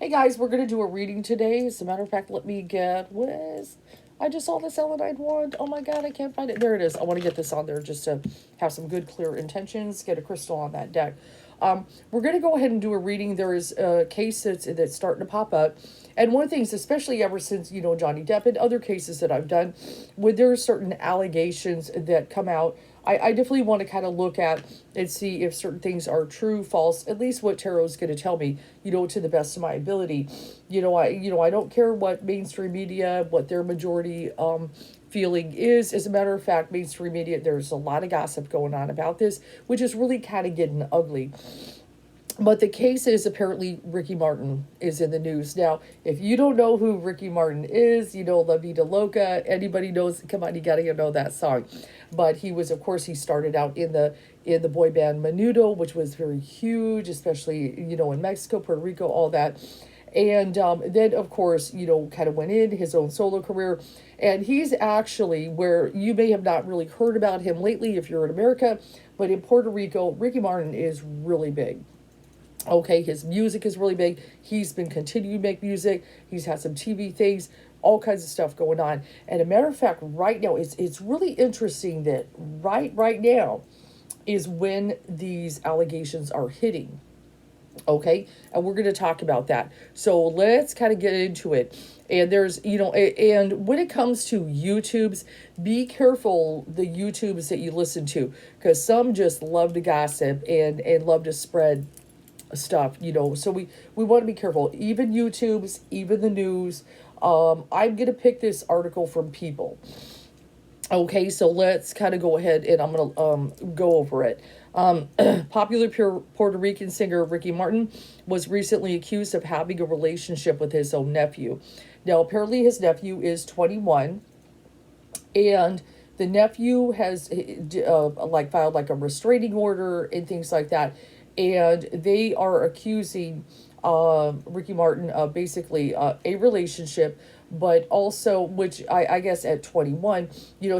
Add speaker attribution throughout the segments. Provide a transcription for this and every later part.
Speaker 1: Hey guys, we're gonna do a reading today. As a matter of fact, let me get Wiz. I just saw the selenite wand. Oh my god, I can't find it. There it is. I want to get this on there just to have some good, clear intentions. Get a crystal on that deck. We're gonna go ahead and do a reading. There is a case that's starting to pop up, and one of the things, especially ever since Johnny Depp and other cases that I've done, when there are certain allegations that come out, I definitely want to kind of look at and see if certain things are true, false, at least what tarot is going to tell me, to the best of my ability. I don't care what mainstream media, what their majority feeling is. As a matter of fact, mainstream media, there's a lot of gossip going on about this, which is really kind of getting ugly. But the case is apparently Ricky Martin is in the news. Now, if you don't know who Ricky Martin is, La Vida Loca, anybody knows, come on, you gotta know that song. But he was, of course, he started out in the boy band Menudo, which was very huge, especially, in Mexico, Puerto Rico, all that. And then, of course, kind of went in his own solo career. And he's actually where you may have not really heard about him lately if you're in America, but in Puerto Rico, Ricky Martin is really big. Okay, his music is really big. He's been continuing to make music. He's had some TV things, all kinds of stuff going on. And a matter of fact, right now, it's really interesting that right now is when these allegations are hitting. Okay, and we're going to talk about that. So let's kind of get into it. And there's, and when it comes to YouTubes, be careful the YouTubes that you listen to, because some just love to gossip and love to spread stuff, so we want to be careful. Even YouTube's, even the news. I'm gonna pick this article from People. Okay, so let's kind of go ahead and I'm gonna go over it. Popular Puerto Rican singer Ricky Martin was recently accused of having a relationship with his own nephew. Now, apparently, his nephew is 21, and the nephew has filed like a restraining order and things like that, and they are accusing Ricky Martin of basically a relationship, but also, which I guess at 21,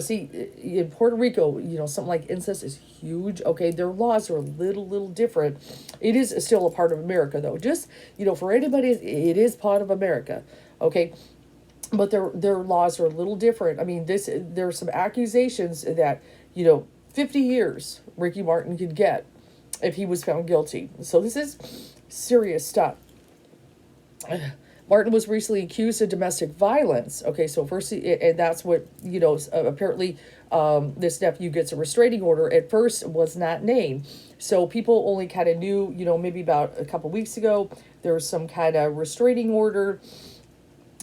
Speaker 1: see, in Puerto Rico, something like incest is huge. Okay, their laws are a little different. It is still a part of America, though. Just, for anybody, it is part of America. Okay, but their laws are a little different. I mean, there are some accusations that 50 years Ricky Martin could get if he was found guilty. So this is serious stuff. Martin was recently accused of domestic violence. Okay, so first, and that's what, apparently this nephew gets a restraining order. At first, was not named. So people only kind of knew, maybe about a couple weeks ago, there was some kind of restraining order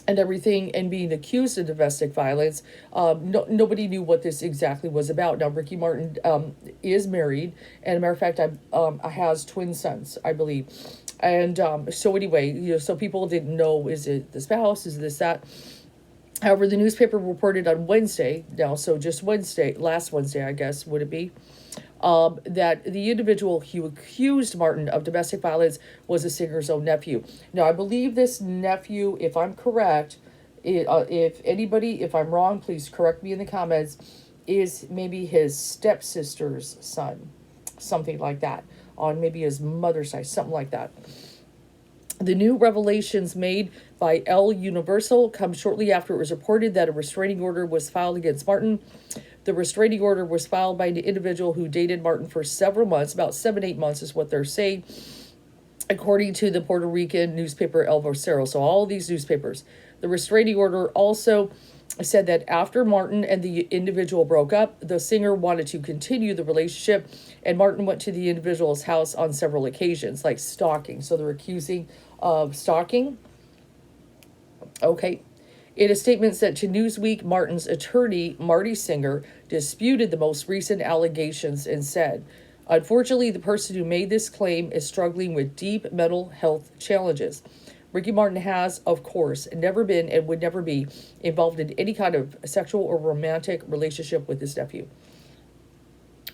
Speaker 1: and everything, and being accused of domestic violence. Nobody knew what this exactly was about. Now, Ricky Martin is married, and as a matter of fact, has twin sons, I believe. And so anyway, so people didn't know, is it the spouse, is this, that? However, the newspaper reported on Wednesday, now, so just Wednesday, last Wednesday, I guess, would it be? That the individual who accused Martin of domestic violence was the singer's own nephew. Now, I believe this nephew, if I'm correct, if I'm wrong, please correct me in the comments, is maybe his stepsister's son, something like that, on maybe his mother's side, something like that. The new revelations made by El Universal come shortly after it was reported that a restraining order was filed against Martin. The restraining order was filed by an individual who dated Martin for several months, about 7-8 months is what they're saying, according to the Puerto Rican newspaper El Vocero. So all these newspapers. The restraining order also said that after Martin and the individual broke up, the singer wanted to continue the relationship, and Martin went to the individual's house on several occasions, like stalking. So they're accusing of stalking. Okay. In a statement sent to Newsweek, Martin's attorney, Marty Singer, disputed the most recent allegations and said, "Unfortunately, the person who made this claim is struggling with deep mental health challenges. Ricky Martin has, of course, never been and would never be involved in any kind of sexual or romantic relationship with his nephew."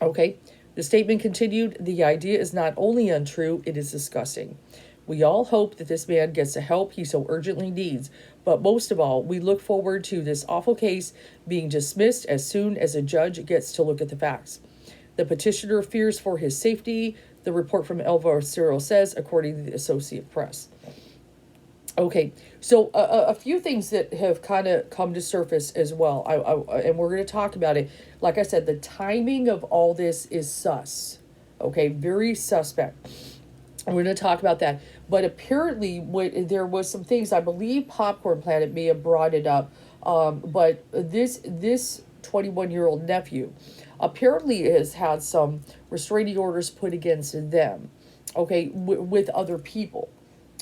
Speaker 1: Okay. The statement continued, "The idea is not only untrue, it is disgusting. We all hope that this man gets the help he so urgently needs, but most of all, we look forward to this awful case being dismissed as soon as a judge gets to look at the facts. The petitioner fears for his safety," the report from El Vocero says, according to the Associated Press. Okay, so a few things that have kind of come to surface as well. And we're going to talk about it. Like I said, the timing of all this is sus. Okay, very suspect. And we're going to talk about that. But apparently, there was some things. I believe Popcorn Planet may have brought it up. But this 21-year-old nephew apparently has had some restraining orders put against them. Okay, with other people.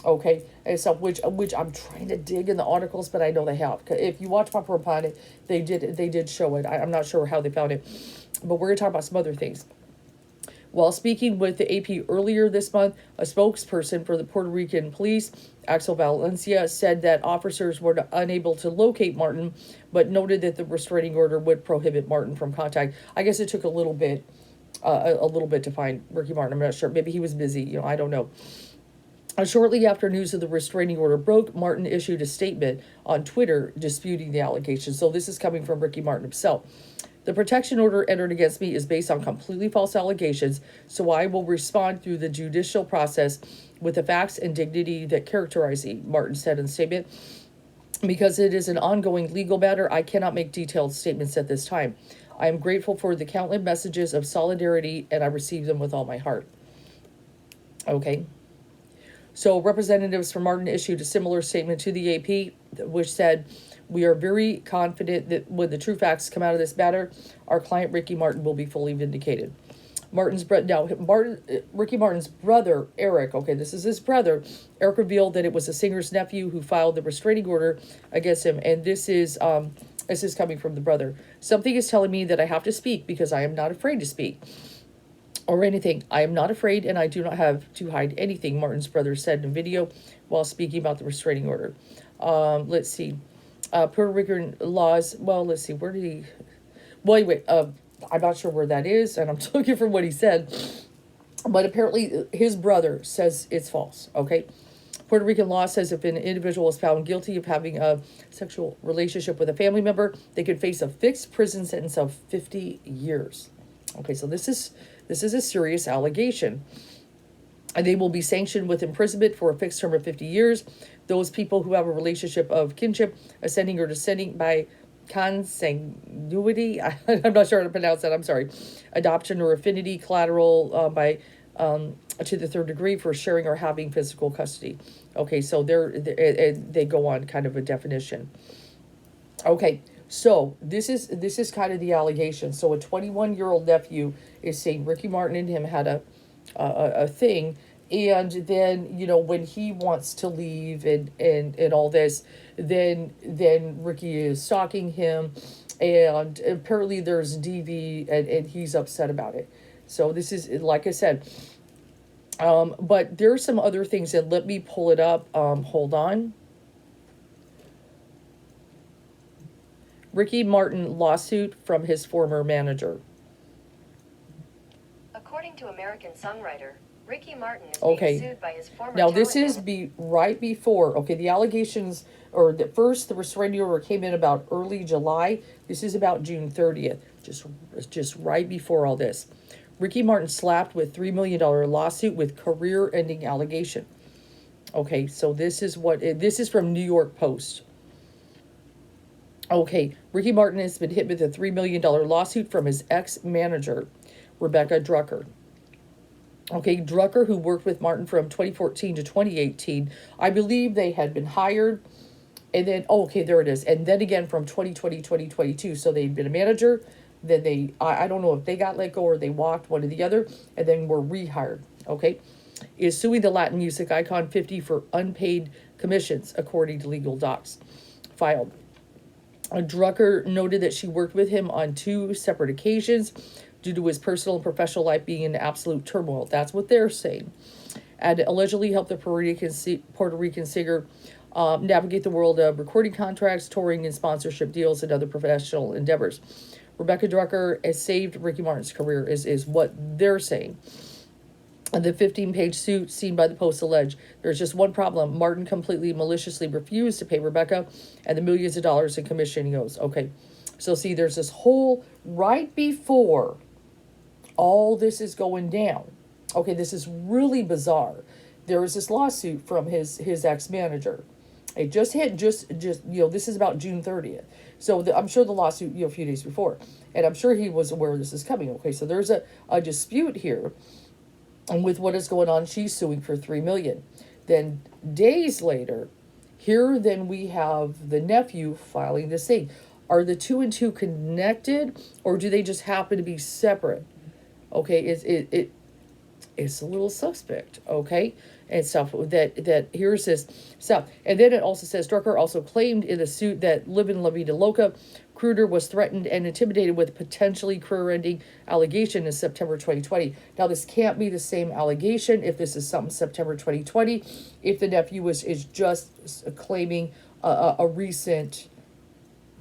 Speaker 1: Okay, and so which I'm trying to dig in the articles, but I know they have. If you watch Popcorn Planet, they did show it. I'm not sure how they found it, but we're gonna talk about some other things. While speaking with the AP earlier this month, a spokesperson for the Puerto Rican police, Axel Valencia, said that officers were unable to locate Martin, but noted that the restraining order would prohibit Martin from contact. I guess it took a little bit to find Ricky Martin. I'm not sure. Maybe he was busy. I don't know. Shortly after news of the restraining order broke, Martin issued a statement on Twitter disputing the allegations. So this is coming from Ricky Martin himself. The protection order entered against me is based on completely false allegations, so I will respond through the judicial process with the facts and dignity that characterize me, Martin said in the statement. Because it is an ongoing legal matter, I cannot make detailed statements at this time. I am grateful for the countless messages of solidarity, and I receive them with all my heart. Okay. So representatives from Martin issued a similar statement to the AP, which said, "We are very confident that when the true facts come out of this matter, our client Ricky Martin will be fully vindicated." Ricky Martin's brother, Eric, okay, this is his brother, Eric revealed that it was the singer's nephew who filed the restraining order against him, and this is coming from the brother. "Something is telling me that I have to speak because I am not afraid to speak. Or anything. I am not afraid and I do not have to hide anything," Martin's brother said in a video while speaking about the restraining order. Let's see. Puerto Rican laws. Well, let's see. Where did he... Well, anyway, I'm not sure where that is, and I'm looking for what he said. But apparently his brother says it's false, okay? Puerto Rican law says if an individual is found guilty of having a sexual relationship with a family member, they could face a fixed prison sentence of 50 years. Okay, so this is a serious allegation. And they will be sanctioned with imprisonment for a fixed term of 50 years. Those people who have a relationship of kinship, ascending or descending by consanguinity, I'm not sure how to pronounce that, I'm sorry, adoption or affinity, collateral by to the third degree for sharing or having physical custody. Okay, so they go on kind of a definition. Okay, so this is kind of the allegation. So a 21-year-old nephew is saying Ricky Martin and him had a thing, and then when he wants to leave and all this, then Ricky is stalking him, and apparently there's DV, and he's upset about it. So this is, like I said, but there's some other things, and let me pull it up. Hold on. Ricky Martin lawsuit from his former manager.
Speaker 2: According to American Songwriter, Ricky Martin is being sued by his former
Speaker 1: Now this is right before, the allegations, or the restraining order came in about early July. This is about June 30th, just right before all this. Ricky Martin slapped with $3 million lawsuit with career-ending allegation. Okay, so this is from New York Post. Okay, Ricky Martin has been hit with a $3 million lawsuit from his ex-manager, Rebecca Drucker. Okay, Drucker, who worked with Martin from 2014 to 2018, I believe they had been hired, and then, there it is, and then again from 2020, 2022, so they'd been a manager, then I don't know if they got let go or they walked, one or the other, and then were rehired, okay, is suing the Latin music icon 50 for unpaid commissions, according to legal docs filed. Drucker noted that she worked with him on 2 separate occasions due to his personal and professional life being in absolute turmoil. That's what they're saying. And allegedly helped the Puerto Rican singer navigate the world of recording contracts, touring, and sponsorship deals and other professional endeavors. Rebecca Drucker has saved Ricky Martin's career, is what they're saying. The 15-page suit seen by the Post alleged there's just one problem. Martin completely maliciously refused to pay Rebecca and the millions of dollars in commission he owes. Okay, so see, there's this whole, right before all this is going down. Okay, this is really bizarre. There was this lawsuit from his ex-manager. It just hit this is about June 30th. So I'm sure the lawsuit, a few days before. And I'm sure he was aware this is coming. Okay, so there's a dispute here. And with what is going on, she's suing for $3 million. Then days later, then we have the nephew filing this thing. Are the two and two connected, or do they just happen to be separate? Okay, it's a little suspect, okay, and stuff that here's this stuff. And then it also says Drucker also claimed in the suit that Livin' La Vida Loca Kruder was threatened and intimidated with potentially career-ending allegation in September 2020. Now, this can't be the same allegation if this is something September 2020, if the nephew is just claiming a recent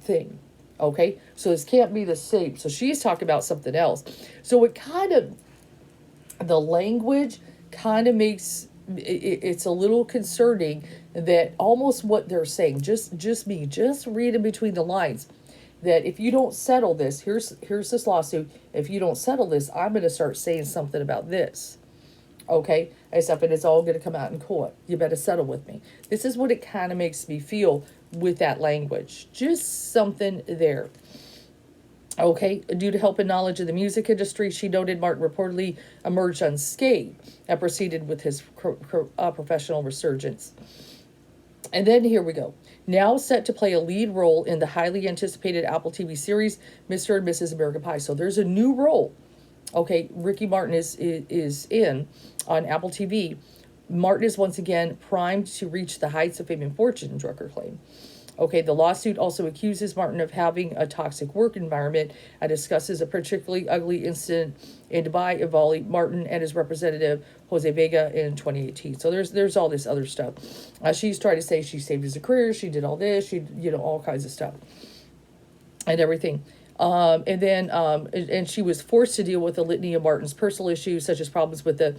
Speaker 1: thing. Okay, so this can't be the same. So she's talking about something else. So it kind of, the language kind of makes it's a little concerning, that almost what they're saying, just read in between the lines, that if you don't settle this, here's this lawsuit, if you don't settle this, I'm going to start saying something about this, okay, and stuff, and it's all going to come out in court. You better settle with me. This is what it kind of makes me feel with that language. Just something there. Okay, due to help and knowledge of the music industry, she noted Martin reportedly emerged unscathed and proceeded with his professional resurgence. And then here we go. Now set to play a lead role in the highly anticipated Apple TV series, Mr. and Mrs. American Pie. So there's a new role. Okay, Ricky Martin is in on Apple TV. Martin is once again primed to reach the heights of fame and fortune, Drucker claimed. Okay, the lawsuit also accuses Martin of having a toxic work environment and discusses a particularly ugly incident in Dubai involving Martin and his representative, Jose Vega, in 2018. So there's all this other stuff. She's trying to say she saved his career, she did all this, she, all kinds of stuff and everything. And she was forced to deal with a litany of Martin's personal issues, such as problems with the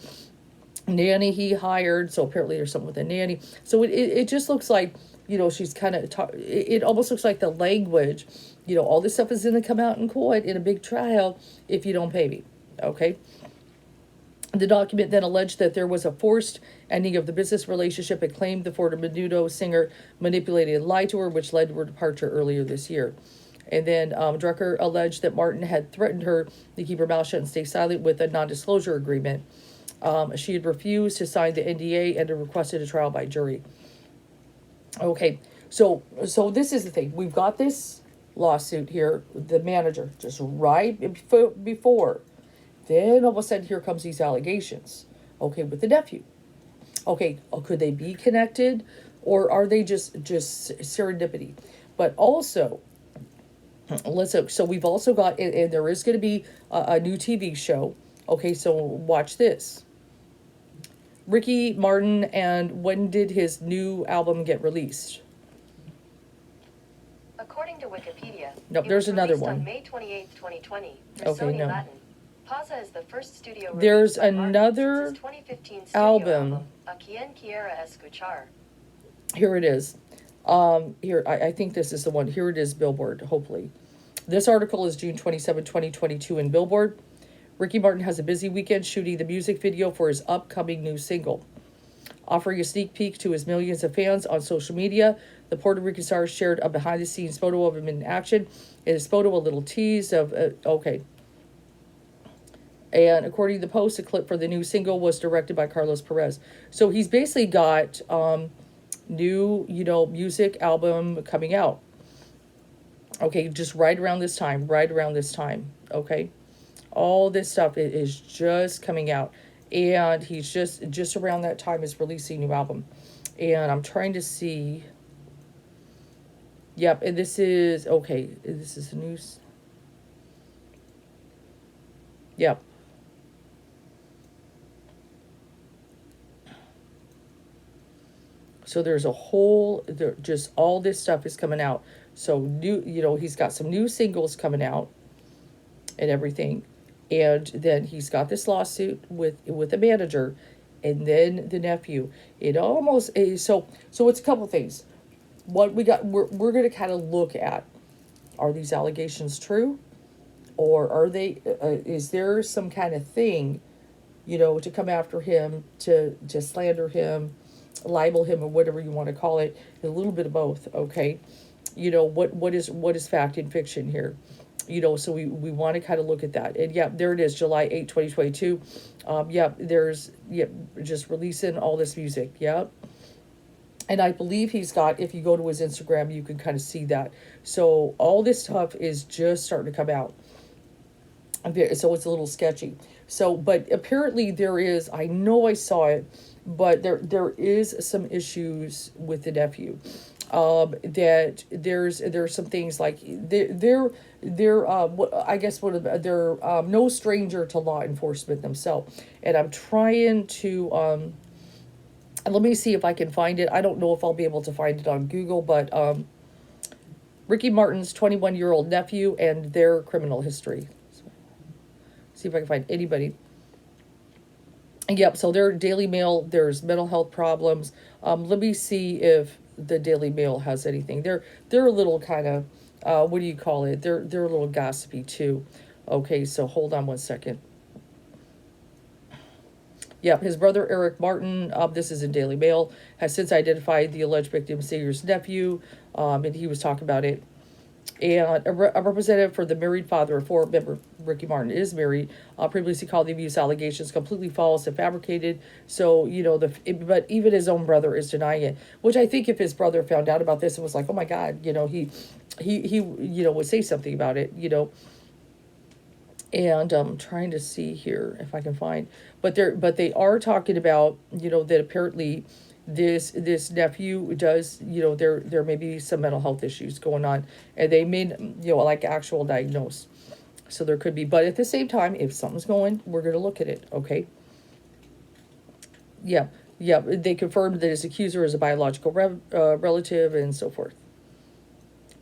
Speaker 1: nanny he hired. So apparently there's something with the nanny. So it just looks like, she's kind of, it almost looks like the language, all this stuff is going to come out in court in a big trial if you don't pay me. Okay. The document then alleged that there was a forced ending of the business relationship and claimed the Florida Menudo singer manipulated and lied to her, which led to her departure earlier this year. And then Drucker alleged that Martin had threatened her to keep her mouth shut and stay silent with a non-disclosure agreement. She had refused to sign the NDA and had requested a trial by jury. Okay, so this is the thing. We've got this lawsuit here, the manager, just right before. Then all of a sudden, here comes these allegations. Okay, with the nephew. Okay, could they be connected? Or are they just serendipity? But also, so we've also got, and there is going to be a new TV show. Okay, so watch this. Ricky Martin, and when did his new album get released?
Speaker 2: According to Wikipedia,
Speaker 1: nope, there's another one.
Speaker 2: On May 28th, 2020.
Speaker 1: Okay, no.
Speaker 2: Latin. Pausa is the first studio release
Speaker 1: there's
Speaker 2: by
Speaker 1: another
Speaker 2: 2015
Speaker 1: album.
Speaker 2: A quien quiera escuchar.
Speaker 1: Here it is. Here, I think this is the one. Here it is, Billboard, hopefully. This article is June 27, 2022 in Billboard. Ricky Martin has a busy weekend shooting the music video for his upcoming new single. Offering a sneak peek to his millions of fans on social media, the Puerto Rican star shared a behind-the-scenes photo of him in action. In his photo, a little tease of, okay. And according to the post, a clip for the new single was directed by Carlos Perez. So he's basically got new, music album coming out. Okay, just right around this time, okay? All this stuff is just coming out. And he's just around that time is releasing a new album. And I'm trying to see. Yep, and this is, okay, this is the news. Yep. So there's a whole, just all this stuff is coming out. So new, he's got some new singles coming out and everything. And then he's got this lawsuit with the manager, and then the nephew. It almost is so it's a couple things. What we got, we're going to kind of look at, are these allegations true, or are they? Is there some kind of thing, to come after him, to slander him, libel him or whatever you want to call it, a little bit of both. Okay, what is fact and fiction here, so we want to kind of look at that. And yeah, there it is, July 8th, 2022. There's just releasing all this music. And I believe he's got, if you go to his Instagram, you can kind of see that. So all this stuff is just starting to come out. So it's a little sketchy. So, but apparently there is, I know I saw it, but there is some issues with the nephew. That there's some things like they're I guess they're no stranger to law enforcement themselves. And I'm trying to let me see if I can find it. I don't know if I'll be able to find it on Google, but Ricky Martin's 21-year-old nephew and their criminal history. See if I can find anybody. Yep, so their Daily Mail, there's mental health problems. Let me see if the Daily Mail has anything. They're a little kind of, what do you call it? They're a little gossipy too. Okay, so hold on one second. Yeah, his brother Eric Martin, this is in Daily Mail, has since identified the alleged victim Sayer's nephew, and he was talking about it. And a representative for the married father of four, remember Ricky Martin is married, previously called the abuse allegations completely false and fabricated. So, but even his own brother is denying it, which I think if his brother found out about this and was like, oh my God, he would say something about it, And I'm trying to see here if I can find, but they are talking about, that apparently this nephew does, there may be some mental health issues going on, and they may, like actual diagnose. So there could be, but at the same time, if something's going, we're going to look at it. Okay. Yeah. They confirmed that his accuser is a biological relative and so forth.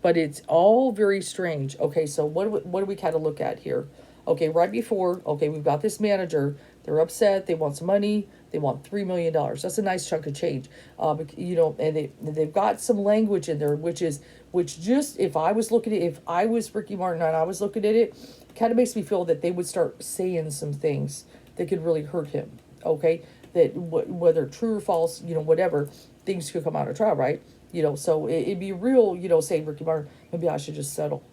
Speaker 1: But it's all very strange. Okay. So what do we kind of look at here? Okay. Right before, okay, we've got this manager. They're upset. They want some money. They want $3 million. That's a nice chunk of change. And they've got some language in there, which just, if I was Ricky Martin and I was looking at it, kind of makes me feel that they would start saying some things that could really hurt him. Okay. That whether true or false, whatever, things could come out of trial, right? So it'd be real, saying Ricky Martin, maybe I should just settle,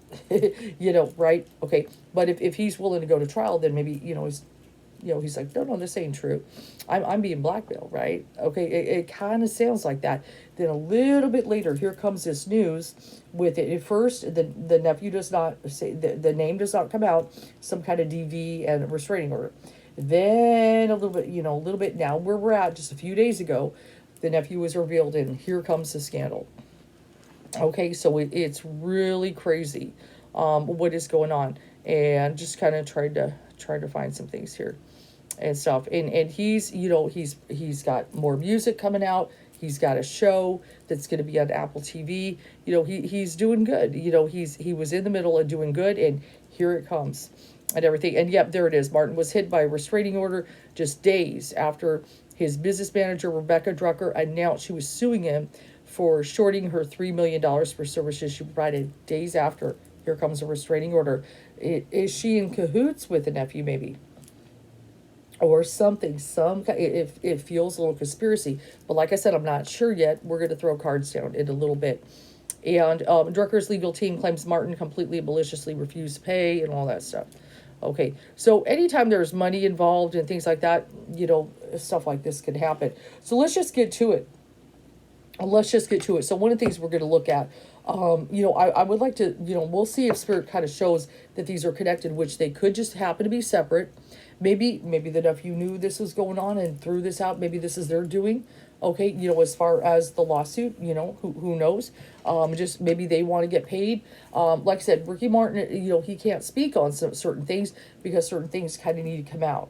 Speaker 1: right? Okay. But if he's willing to go to trial, then maybe, he's like, no, this ain't true. I'm being blackmailed, right? Okay, it kind of sounds like that. Then a little bit later, here comes this news with it. At first, the nephew does not say, the name does not come out, some kind of DV and restraining order. Then a little bit now, where we're at just a few days ago, the nephew was revealed, and here comes the scandal. Okay, so it's really crazy what is going on. And just kind of tried to find some things here and stuff. And he's, he's got more music coming out. He's got a show that's going to be on Apple TV. He's doing good. He was in the middle of doing good, and here it comes and everything. And yep, there it is. Martin was hit by a restraining order just days after his business manager, Rebecca Drucker, announced she was suing him for shorting her $3 million for services she provided. Days after, here comes a restraining order. Is she in cahoots with the nephew, maybe? Or something, it feels a little conspiracy. But like I said, I'm not sure yet. We're going to throw cards down in a little bit. And Drucker's legal team claims Martin completely maliciously refused to pay and all that stuff. Okay, so anytime there's money involved and things like that, stuff like this can happen. So let's just get to it. So one of the things we're going to look at, I would like to, we'll see if Spirit kind of shows that these are connected, which they could just happen to be separate. Maybe the nephew knew this was going on and threw this out. Maybe this is their doing. Okay, as far as the lawsuit, who knows? Just maybe they want to get paid. Like I said, Ricky Martin, he can't speak on certain things because certain things kind of need to come out.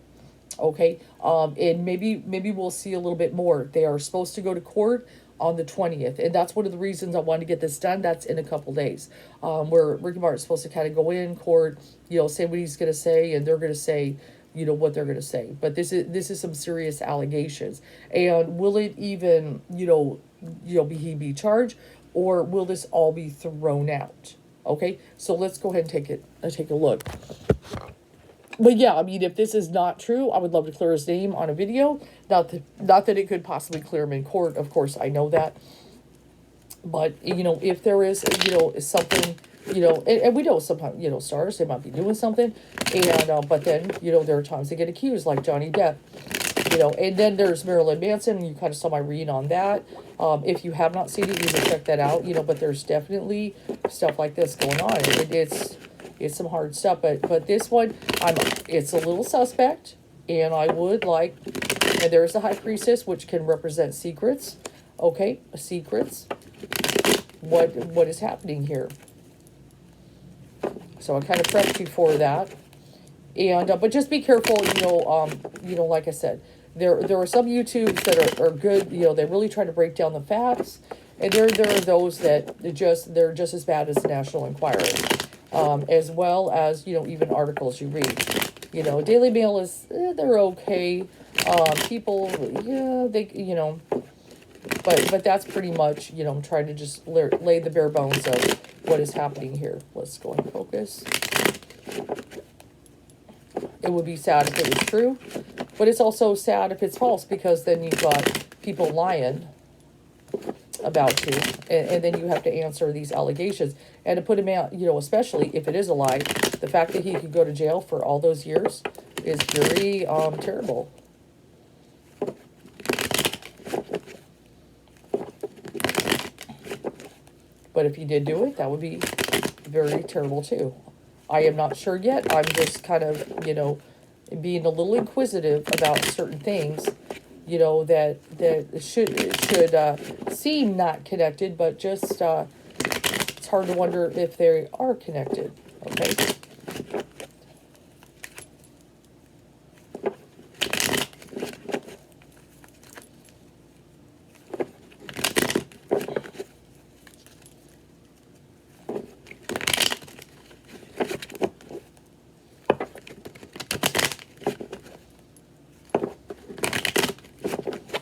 Speaker 1: Okay, and maybe we'll see a little bit more. They are supposed to go to court on the 20th, and that's one of the reasons I wanted to get this done. That's in a couple days, where Ricky Martin's supposed to kind of go in court, say what he's going to say, and they're going to say, what they're going to say. But this is some serious allegations, and will it even, be charged, or will this all be thrown out? Okay, so let's go ahead and take a look. But yeah, I mean, if this is not true, I would love to clear his name on a video. Not that it could possibly clear him in court. Of course, I know that. But, if there is, something, and we know sometimes, stars, they might be doing something. And, but then, there are times they get accused, like Johnny Depp. And then there's Marilyn Manson. You kind of saw my read on that. If you have not seen it, you can check that out. But there's definitely stuff like this going on. It's some hard stuff. But this one, it's a little suspect, and I would like. And there's the High Priestess, which can represent secrets. Okay, secrets. What is happening here? So I kind of prepped you for that. And but just be careful. Like I said. There are some YouTubes that are good, they really try to break down the facts, and there are those that they're just as bad as the National Enquirer, as well as, even articles you read. Daily Mail is, they're okay. People, yeah, they, but that's pretty much, I'm trying to just lay the bare bones of what is happening here. Let's go and focus. It would be sad if it was true, but it's also sad if it's false, because then you've got people lying about you, and then you have to answer these allegations. And to put him out, especially if it is a lie, the fact that he could go to jail for all those years is very terrible. But if he did do it, that would be very terrible too. I am not sure yet. I'm just kind of, being a little inquisitive about certain things, that should seem not connected, but just it's hard to wonder if they are connected. Okay.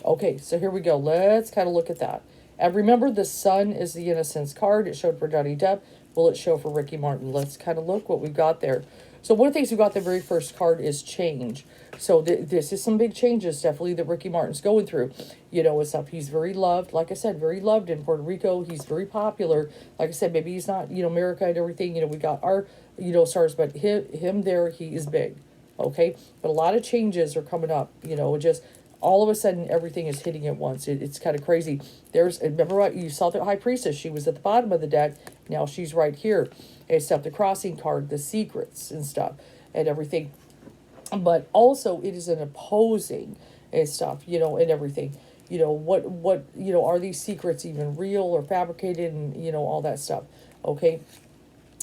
Speaker 1: Okay, so here we go. Let's kind of look at that. And remember, the Sun is the Innocence card. It showed for Johnny Depp. Will it show for Ricky Martin? Let's kind of look what we've got there. So one of the things we got the very first card is change. So this is some big changes, definitely, that Ricky Martin's going through. It's up. He's very loved. Like I said, very loved in Puerto Rico. He's very popular. Like I said, maybe he's not, America and everything. We got our, stars, but him there, he is big. Okay? But a lot of changes are coming up, just all of a sudden everything is hitting at once. It's kind of crazy. Remember what you saw, the High Priestess, she was at the bottom of the deck. Now she's right here. And stuff, the crossing card, the secrets and stuff and everything. But also it is an opposing and stuff, and everything. What are these secrets even real or fabricated, and all that stuff. Okay.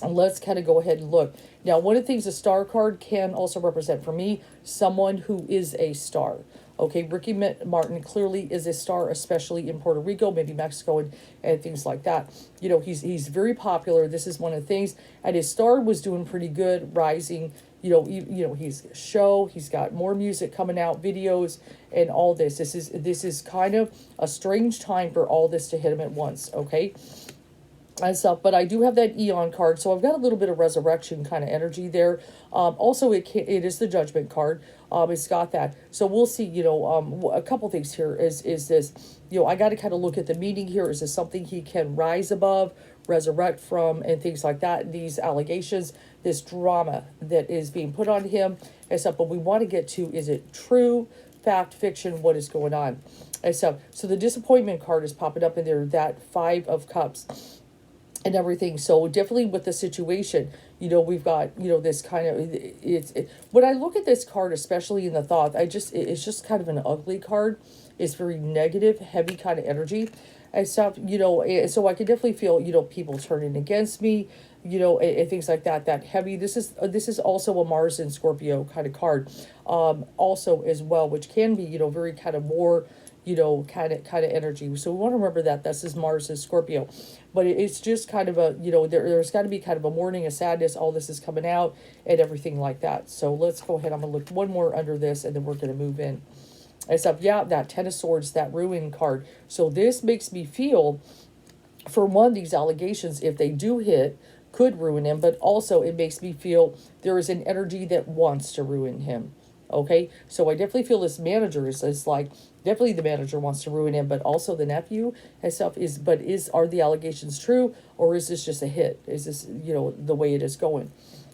Speaker 1: And let's kind of go ahead and look. Now, one of the things a star card can also represent for me, someone who is a star. Okay, Ricky Martin clearly is a star, especially in Puerto Rico, maybe Mexico, and things like that. He's very popular. This is one of the things. And his star was doing pretty good, rising. He's a show. He's got more music coming out, videos, and all this. This is kind of a strange time for all this to hit him at once. Okay. And stuff, but I do have that Eon card, so I've got a little bit of resurrection kind of energy there. Also, it is the Judgment card. It's got that, so we'll see. A couple things here is this. I got to kind of look at the meaning here. Is this something he can rise above, resurrect from, and things like that? These allegations, this drama that is being put on him, and stuff. But we want to get to: is it true, fact, fiction? What is going on? And stuff. So the disappointment card is popping up in there. That 5 of Cups. And everything. So definitely with the situation, we've got, this kind of, when I look at this card, especially in the thought, it's just kind of an ugly card. It's very negative, heavy kind of energy and stuff, so I can definitely feel, people turning against me, and things like that, that heavy. This is also a Mars and Scorpio kind of card, also as well, which can be, very kind of more, kind of energy. So we want to remember that this is Mars and Scorpio, but it's just kind of a, there's got to be kind of a mourning, a sadness. All this is coming out and everything like that. So let's go ahead. I'm going to look one more under this, and then we're going to move in. And stuff, yeah, that 10 of Swords, that Ruin card. So this makes me feel, for one, these allegations, if they do hit, could ruin him, but also it makes me feel there is an energy that wants to ruin him. Okay, so I definitely feel this manager is like, definitely the manager wants to ruin him, but also the nephew and stuff is, but are the allegations true, or is this just a hit? Is this, the way it is going?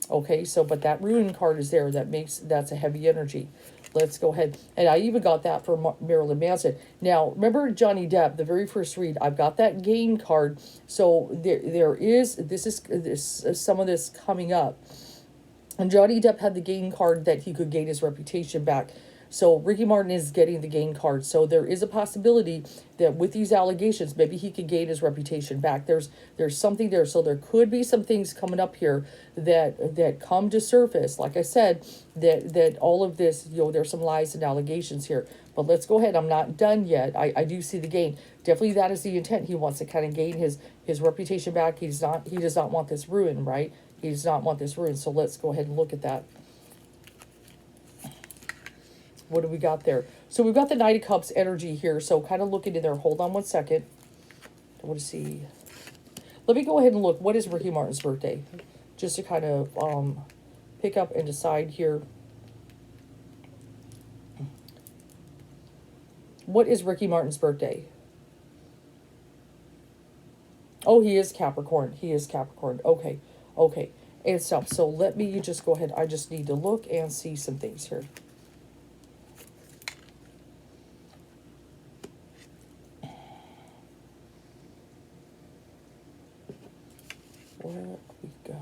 Speaker 1: Okay, so, but that ruin card is there. That's a heavy energy. Let's go ahead. And I even got that for Marilyn Manson. Now, remember Johnny Depp, the very first read, I've got that gain card. So there is, this is some of this coming up. And Johnny Depp had the gain card that he could gain his reputation back. So Ricky Martin is getting the gain card. So there is a possibility that with these allegations, maybe he could gain his reputation back. There's something there. So there could be some things coming up here that come to surface. Like I said, that all of this, there's some lies and allegations here. But let's go ahead. I'm not done yet. I do see the gain. Definitely that is the intent. He wants to kind of gain his reputation back. He does not want this ruin, right? He does not want this ruin. So let's go ahead and look at that. What do we got there? So we've got the Knight of Cups energy here. So kind of looking in there. Hold on one second. I want to see. Let me go ahead and look. What is Ricky Martin's birthday? Just to kind of pick up and decide here. What is Ricky Martin's birthday? Oh, he is Capricorn. He is Capricorn. Okay. Okay. And stuff. So let me just go ahead. I just need to look and see some things here. What we got?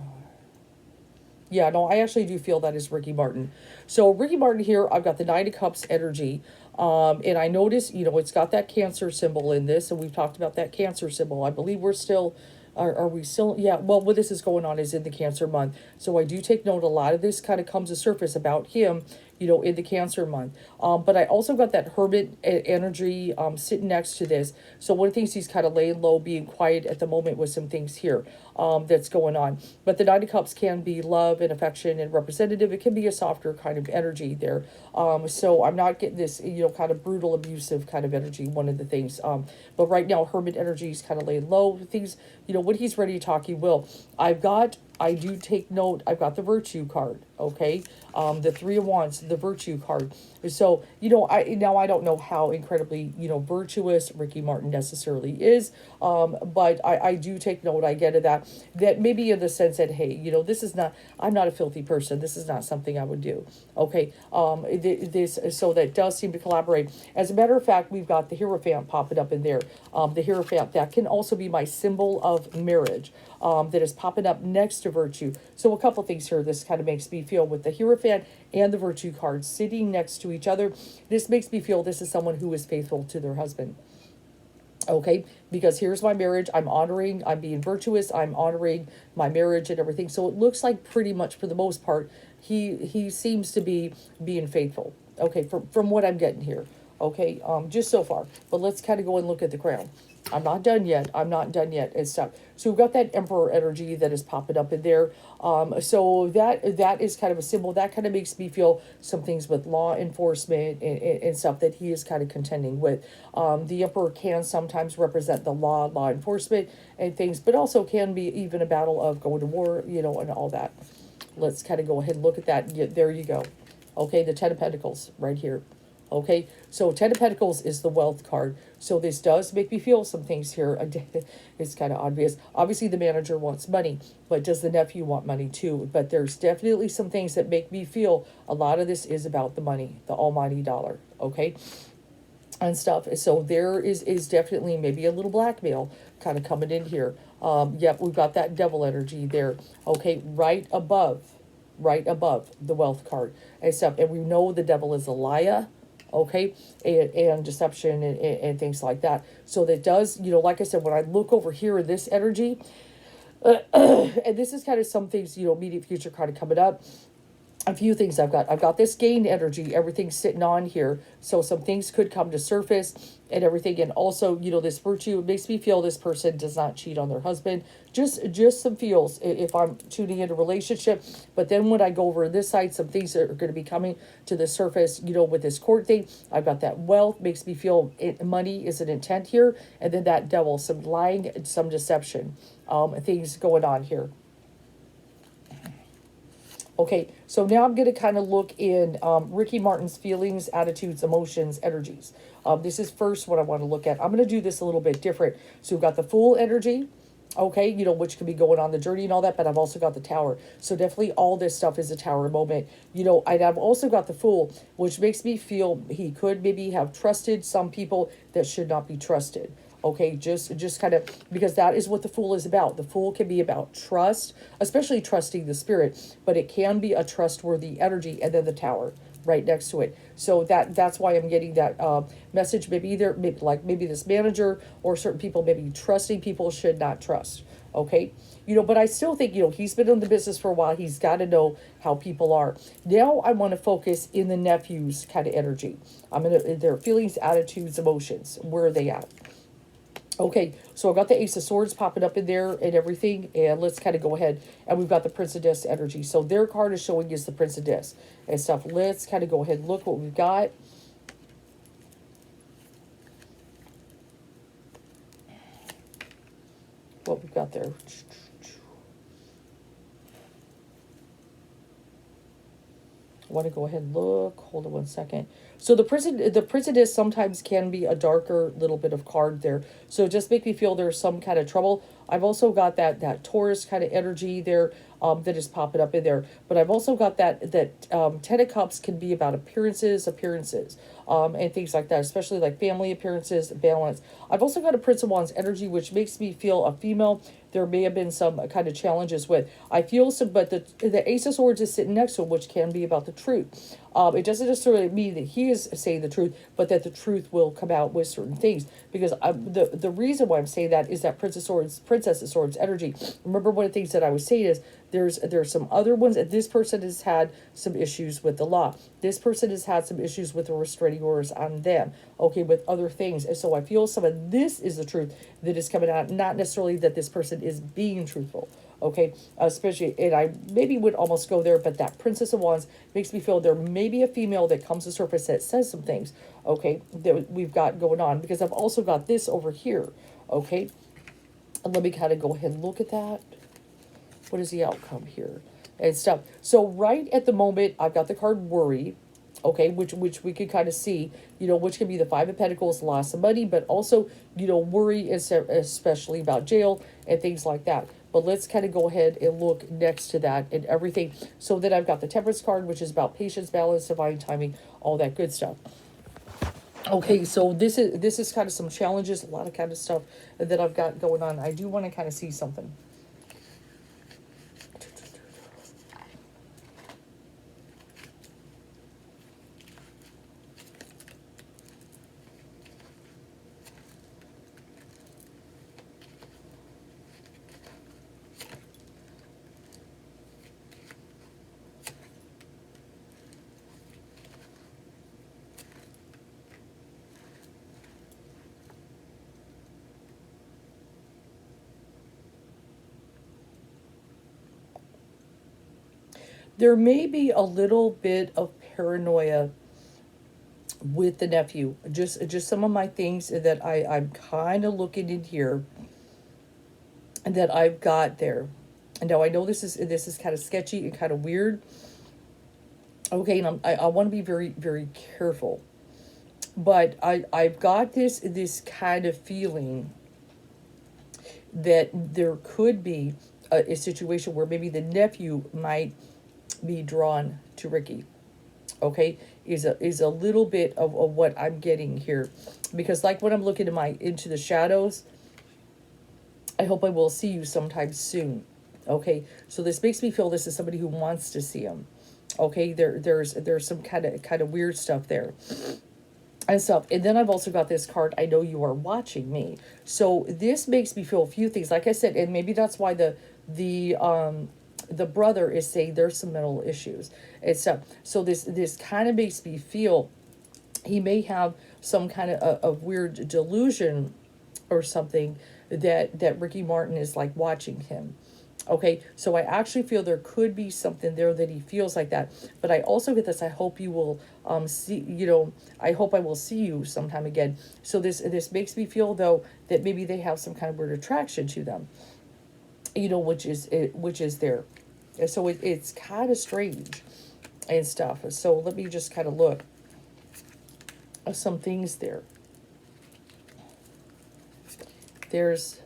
Speaker 1: Yeah, no, I actually do feel that is Ricky Martin. So Ricky Martin here, I've got the Nine of Cups energy. And I notice, it's got that Cancer symbol in this, and we've talked about that Cancer symbol. I believe we're still, are we still, yeah, well, what this is going on is in the Cancer month. So I do take note, a lot of this kind of comes to surface about him, in the Cancer month. But I also got that Hermit energy sitting next to this. So one of the things, he's kind of laying low, being quiet at the moment with some things here that's going on. But the Nine of Cups can be love and affection and representative. It can be a softer kind of energy there. So I'm not getting this, kind of brutal, abusive kind of energy, one of the things. But right now, Hermit energy is kind of laying low. Things, when he's ready to talk, he will. I do take note, I've got the Virtue card, okay? The Three of Wands, the Virtue card. So, I don't know how incredibly, virtuous Ricky Martin necessarily is, but I do take note, I get it, that maybe in the sense that, hey, I'm not a filthy person. This is not something I would do, okay? So that does seem to collaborate. As a matter of fact, we've got the Hierophant popping up in there. The Hierophant, that can also be my symbol of marriage. That is popping up next to Virtue. So a couple things here. This kind of makes me feel with the Hierophant and the Virtue cards sitting next to each other. This makes me feel this is someone who is faithful to their husband. Okay, because here's my marriage. I'm being virtuous. I'm honoring my marriage and everything. So it looks like pretty much for the most part, he seems to be being faithful. Okay, from what I'm getting here. Okay, just so far. But let's kind of go and look at the crown. I'm not done yet. And stuff. So we've got that Emperor energy that is popping up in there. So that is kind of a symbol. That kind of makes me feel some things with law enforcement and stuff that he is kind of contending with. The Emperor can sometimes represent the law enforcement and things, but also can be even a battle of going to war, and all that. Let's kind of go ahead and look at that. Yeah, there you go. Okay, the Ten of Pentacles right here. Okay, so Ten of Pentacles is the wealth card. So this does make me feel some things here. It's kind of obvious. Obviously, the manager wants money, but does the nephew want money too? But there's definitely some things that make me feel a lot of this is about the money, the almighty dollar, okay? And stuff. So there is definitely maybe a little blackmail kind of coming in here. Yep, we've got that devil energy there. Okay, right above the wealth card and stuff. And we know the devil is a liar. Okay, and deception and things like that. So that does, like I said, when I look over here in this energy, and this is kind of some things, immediate future kind of coming up. A few things I've got this gain energy, everything's sitting on here. So some things could come to surface and everything. And also, this Virtue, it makes me feel this person does not cheat on their husband. Just some feels if I'm tuning into a relationship. But then when I go over this side, some things that are going to be coming to the surface, with this court thing. I've got that wealth, makes me feel money is an intent here. And then that devil, some lying, some deception, things going on here. Okay, so now I'm going to kind of look in Ricky Martin's feelings, attitudes, emotions, energies. This is first what I want to look at. I'm going to do this a little bit different. So we've got the Fool energy, okay, which can be going on the journey and all that, but I've also got the Tower. So definitely all this stuff is a Tower moment. I've also got the Fool, which makes me feel he could maybe have trusted some people that should not be trusted. Okay, just kind of, because that is what the Fool is about. The Fool can be about trust, especially trusting the spirit, but it can be a trustworthy energy, and then the Tower right next to it. So that's why I'm getting that message. Maybe this manager or certain people, maybe trusting people should not trust. Okay, but I still think he's been in the business for a while. He's got to know how people are. Now I want to focus in the nephew's kind of energy. Their feelings, attitudes, emotions. Where are they at? Okay, so I've got the Ace of Swords popping up in there and everything, and let's kind of go ahead, and we've got the Prince of Discs energy. So their card is showing us the Prince of Discs and stuff. Let's kind of go ahead and look what we've got. What we've got there. I want to go ahead and look. Hold on one second. So the Prince sometimes can be a darker little bit of card there. So just make me feel there's some kind of trouble. I've also got that Taurus kind of energy there that is popping up in there. But I've also got that Ten of Cups can be about appearances, and things like that, especially like family appearances, balance. I've also got a Prince of Wands energy, which makes me feel a female. There may have been some kind of challenges with. I feel some, but the Ace of Swords is sitting next to him, which can be about the truth. It doesn't necessarily mean that he is saying the truth, but that the truth will come out with certain things. Because the reason why I'm saying that is that Princess of Swords energy. Remember, one of the things that I was saying is there's some other ones. This person has had some issues with the law. This person has had some issues with the restraining orders on them. Okay, with other things. And so I feel some of this is the truth that is coming out. Not necessarily that this person is being truthful. Okay, especially, and I maybe would almost go there, but that Princess of Wands makes me feel there may be a female that comes to surface that says some things, okay, that we've got going on, because I've also got this over here, okay, and let me kind of go ahead and look at that. What is the outcome here and stuff? So right at the moment, I've got the card Worry, okay, which we could kind of see, which can be the Five of Pentacles, loss of money, but also, worry is especially about jail and things like that. But let's kind of go ahead and look next to that and everything. So then I've got the Temperance card, which is about patience, balance, divine timing, all that good stuff. Okay, so this is kind of some challenges, a lot of kind of stuff that I've got going on. I do want to kind of see something. There may be a little bit of paranoia with the nephew. Just some of my things that I'm kind of looking in here and that I've got there. And now I know this is kind of sketchy and kind of weird. Okay, and I want to be very, very careful. But I've got this kind of feeling that there could be a situation where maybe the nephew might be drawn to Ricky. Okay, is a little bit of what I'm getting here, because like when I'm looking into the shadows, I hope I will see you sometime soon. Okay, so this makes me feel this is somebody who wants to see him. Okay, there's some kind of weird stuff there and stuff. And then I've also got this card, I know you are watching me. So this makes me feel a few things, like I said, and maybe that's why the brother is saying there's some mental issues and stuff. So this kind of makes me feel he may have some kind of weird delusion or something that Ricky Martin is like watching him. Okay, so I actually feel there could be something there that he feels like that. But I also get this, I hope you will I hope I will see you sometime again. So this makes me feel, though, that maybe they have some kind of weird attraction to them, which is there. And so it's kind of strange and stuff. So let me just kind of look at some things there. There's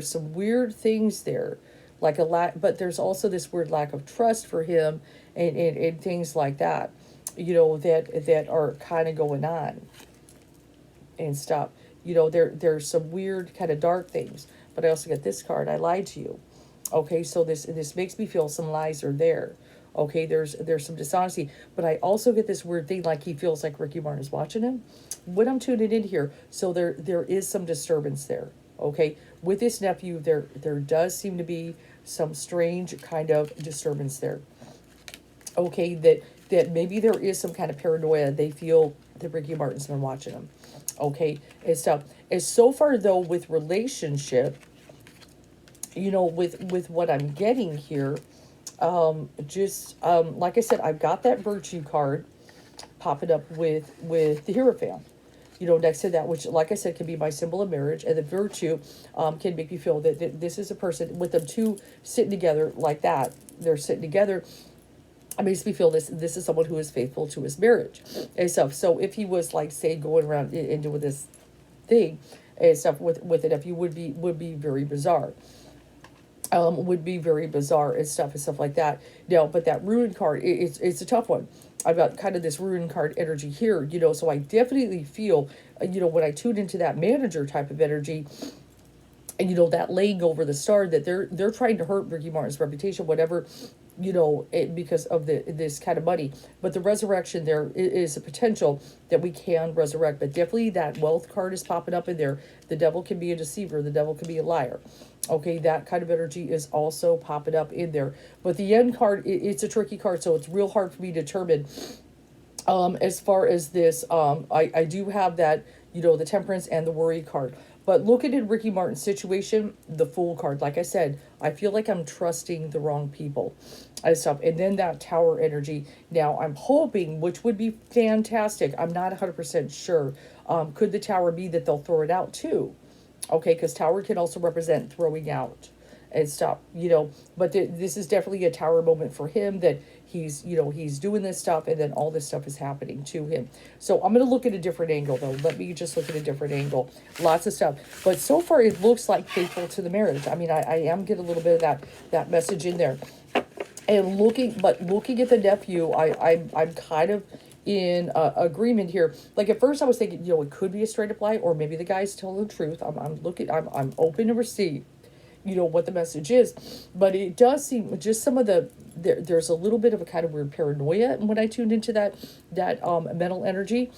Speaker 1: some weird things there, like a lack, but there's also this weird lack of trust for him, and things like that, that are kind of going on and stuff. There's some weird kind of dark things. But I also get this card. I lied to you. Okay, so this makes me feel some lies are there. Okay, there's some dishonesty, but I also get this weird thing like he feels like Ricky Martin is watching him when I'm tuning in here. So there is some disturbance there. Okay, with this nephew, there does seem to be some strange kind of disturbance there. Okay, that maybe there is some kind of paranoia. They feel that Ricky Martin's been watching them. Okay, and stuff. And so far though, with relationship, with what I'm getting here, like I said, I've got that virtue card popping up with the Hierophant, next to that, which, like I said, can be my symbol of marriage. And the virtue can make you feel that this is a person, with them two sitting together like that. They're sitting together. It makes me feel this is someone who is faithful to his marriage and stuff. So if he was, like, say, going around and doing this thing and stuff with it, if you would be very bizarre. Would be very bizarre and stuff like that. Now, but that ruin card, it's a tough one. I've got kind of this ruin card energy here, so I definitely feel, when I tune into that manager type of energy, and that laying over the star, that they're trying to hurt Ricky Martin's reputation, whatever, because of this kind of money. But the resurrection there is a potential that we can resurrect. But definitely that wealth card is popping up in there. The devil can be a deceiver. The devil can be a liar. Okay, that kind of energy is also popping up in there. But the end card, it's a tricky card, so it's real hard for me to determine. As far as this, I do have that, the temperance and the worry card. But looking at Ricky Martin's situation, the Fool card, like I said, I feel like I'm trusting the wrong people and stuff. And then that Tower energy. Now, I'm hoping, which would be fantastic, I'm not 100% sure. Could the Tower be that they'll throw it out too? Okay, because Tower can also represent throwing out and stuff, But this is definitely a Tower moment for him, that he's doing this stuff, and then all this stuff is happening to him. So I'm going to look at a different angle, though. Let me just look at a different angle. Lots of stuff. But so far, it looks like faithful to the marriage. I mean, I am getting a little bit of that message in there. And looking at the nephew, I'm kind of in agreement here. Like, at first I was thinking, it could be a straight up lie, or maybe the guy's telling the truth. I'm open to receive, what the message is. But it does seem, just some of there's a little bit of a kind of weird paranoia when I tuned into that mental energy.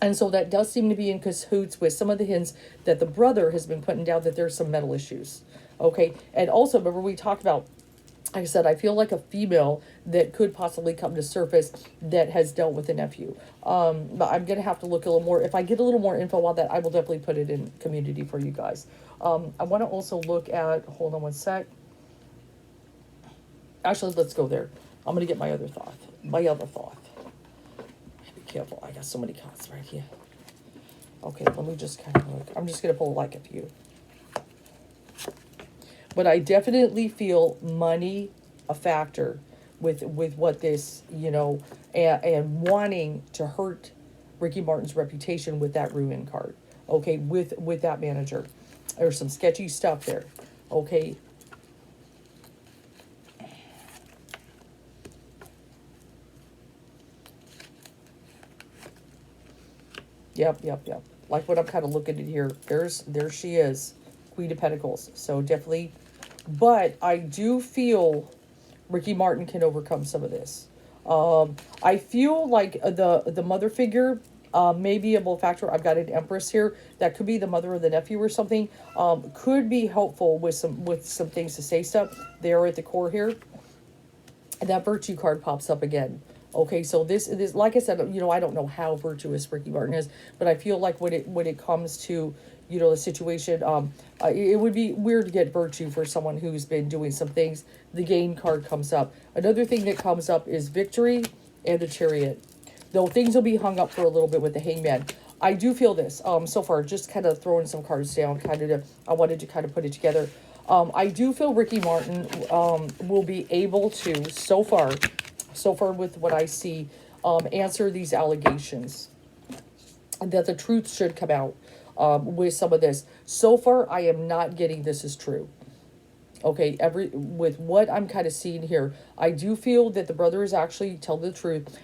Speaker 1: And so that does seem to be in cahoots with some of the hints that the brother has been putting down, that there's some mental issues. Okay. And also, remember, we talked about, like I said, I feel like a female that could possibly come to surface that has dealt with a nephew. But I'm going to have to look a little more. If I get a little more info on that, I will definitely put it in community for you guys. I want to also look at, hold on one sec. Actually, let's go there. I'm going to get my other thought. Be careful. I got so many cards right here. Okay, let me just kind of look. I'm just going to pull like a few. But I definitely feel money a factor with what this, and wanting to hurt Ricky Martin's reputation with that ruin card. Okay, with that manager. There's some sketchy stuff there. Okay. Yep. Like what I'm kind of looking at here. There she is. Queen of Pentacles. So definitely. But I do feel Ricky Martin can overcome some of this. I feel like the mother figure may be a factor. I've got an Empress here. That could be the mother of the nephew or something. Could be helpful with some things to say stuff. They're at the core here. And that Virtue card pops up again. Okay, so this like I said, I don't know how virtuous Ricky Martin is, but I feel like when it comes to, the situation, it would be weird to get virtue for someone who's been doing some things. The Gain card comes up. Another thing that comes up is Victory and the Chariot. Though things will be hung up for a little bit with the Hangman. I do feel this, so far, just kind of throwing some cards down, I wanted to kind of put it together. I do feel Ricky Martin will be able to, so far with what I see, answer these allegations, that the truth should come out with some of this. So far, I am not getting this is true. Okay, with what I'm kind of seeing here, I do feel that the brother is actually telling the truth.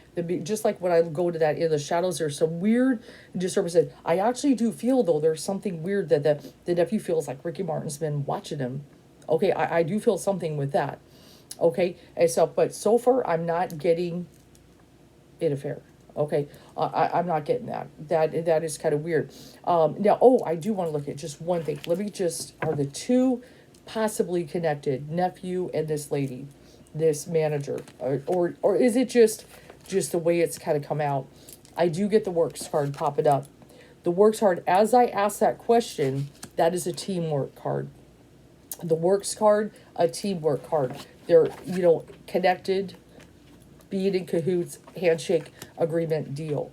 Speaker 1: Just like when I go to that in the shadows, there's some weird disturbances. I actually do feel though there's something weird that the nephew feels like Ricky Martin's been watching him. Okay, I do feel something with that. Okay, and so but so far I'm not getting an affair. Okay, I'm not getting that. That is kind of weird. Now, I do want to look at just one thing. Let me just, are the two possibly connected, nephew and this lady, this manager, or is it just the way it's kind of come out? I do get the works card popping up. The works card, as I ask that question, that is a teamwork card. The works card, a teamwork card. They're, connected, being in cahoots, handshake, agreement, deal.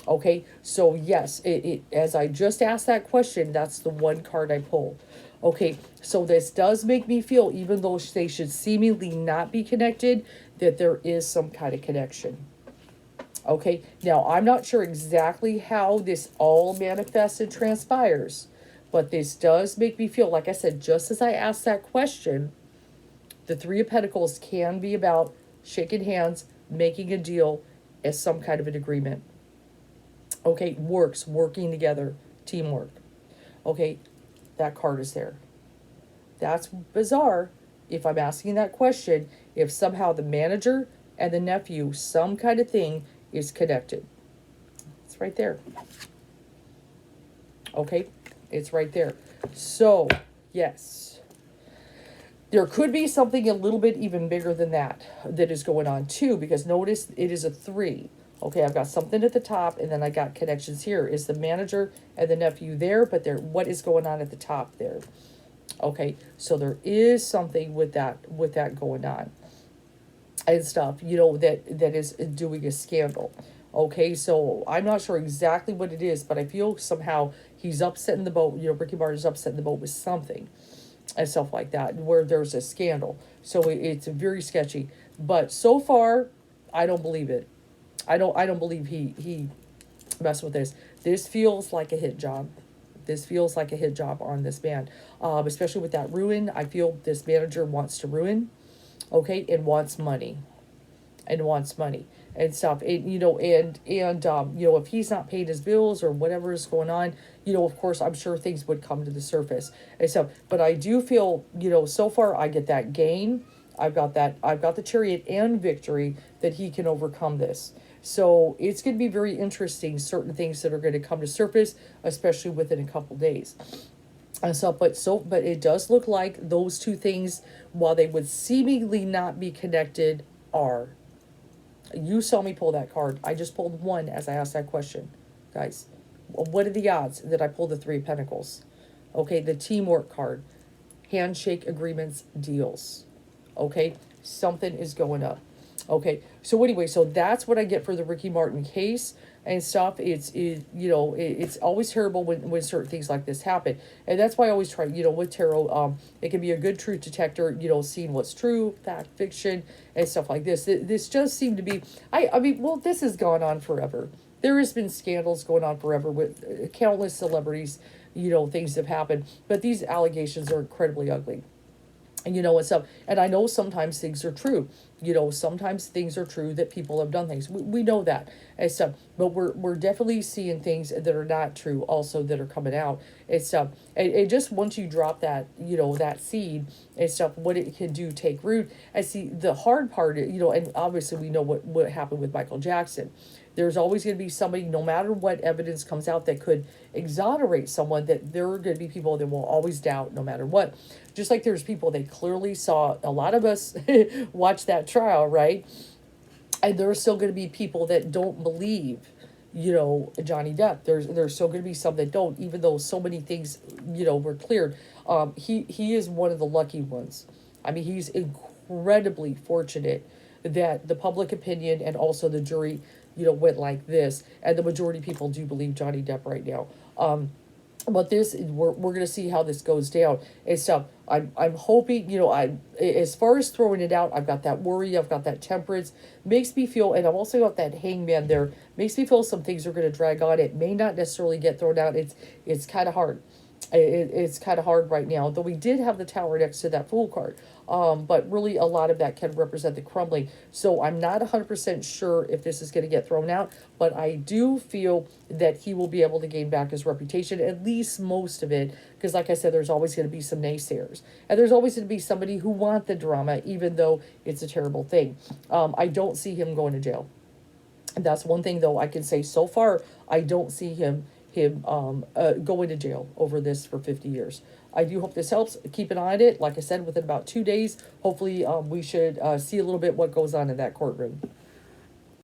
Speaker 1: Okay, so yes, it as I just asked that question, that's the one card I pull. Okay, so this does make me feel, even though they should seemingly not be connected, that there is some kind of connection. Okay, now I'm not sure exactly how this all manifests and transpires, but this does make me feel, like I said, just as I asked that question, the Three of Pentacles can be about shaking hands, making a deal as some kind of an agreement. Okay, working together, teamwork. Okay, that card is there. That's bizarre if I'm asking that question, if somehow the manager and the nephew, some kind of thing is connected. It's right there. Okay, it's right there. So, yes. There could be something a little bit even bigger than that is going on too, because notice it is a 3. Okay, I've got something at the top, and then I got connections here. Is the manager and the nephew there, but what is going on at the top there? Okay, so there is something with that going on and stuff, that is doing a scandal. Okay, so I'm not sure exactly what it is, but I feel somehow he's upsetting the boat. Ricky Martin is upsetting the boat with something and stuff like that, where there's a scandal. So it's very sketchy. But so far, I don't believe it. I don't believe he messed with this. This feels like a hit job. This feels like a hit job on this man. Especially with that ruin. I feel this manager wants to ruin, okay, and wants money. And stuff. And if he's not paid his bills or whatever is going on, of course, I'm sure things would come to the surface and stuff. But I do feel, so far I get that gain. I've got the Chariot and Victory, that he can overcome this. So it's going to be very interesting, certain things that are going to come to surface, especially within a couple days. And so, but it does look like those two things, while they would seemingly not be connected, are. You saw me pull that card. I just pulled one as I asked that question. Guys, what are the odds that I pulled the Three of Pentacles? Okay, the teamwork card. Handshake, agreements, deals. Okay, something is going up. Okay, so anyway, so that's what I get for the Ricky Martin case and stuff. It's always terrible when certain things like this happen. And that's why I always try, with tarot, it can be a good truth detector, seeing what's true, fact, fiction, and stuff like this. This just seemed to be, I mean, well, this has gone on forever. There has been scandals going on forever with countless celebrities, things have happened. But these allegations are incredibly ugly. And stuff. And I know sometimes things are true. Sometimes things are true that people have done things. We know that and stuff. But we're definitely seeing things that are not true also that are coming out and stuff. And just once you drop that, that seed and stuff, what it can do, take root. And see, the hard part, and obviously we know what happened with Michael Jackson. There's always going to be somebody, no matter what evidence comes out that could exonerate someone, that there are going to be people that will always doubt no matter what. Just like there's people that clearly saw, a lot of us watch that trial, right? And there are still going to be people that don't believe, Johnny Depp. There's still going to be some that don't, even though so many things, were cleared. He is one of the lucky ones. I mean, he's incredibly fortunate that the public opinion and also the jury, went like this. And the majority of people do believe Johnny Depp right now. but this, we're gonna see how this goes down and stuff. I'm hoping, as far as throwing it out, I've got that worry, I've got that temperance, makes me feel, and I've also got that hangman there, makes me feel some things are gonna drag on. It may not necessarily get thrown out. It's kind of hard. It's kind of hard right now, though we did have the tower next to that fool card. But really, a lot of that can represent the crumbling. So I'm not 100% sure if this is going to get thrown out, but I do feel that he will be able to gain back his reputation, at least most of it, because like I said, there's always going to be some naysayers. And there's always going to be somebody who want the drama, even though it's a terrible thing. I don't see him going to jail. And that's one thing, though, I can say so far, I don't see him going to jail over this for 50 years. I do hope this helps. Keep an eye on it. Like I said, within about 2 days, hopefully we should see a little bit what goes on in that courtroom.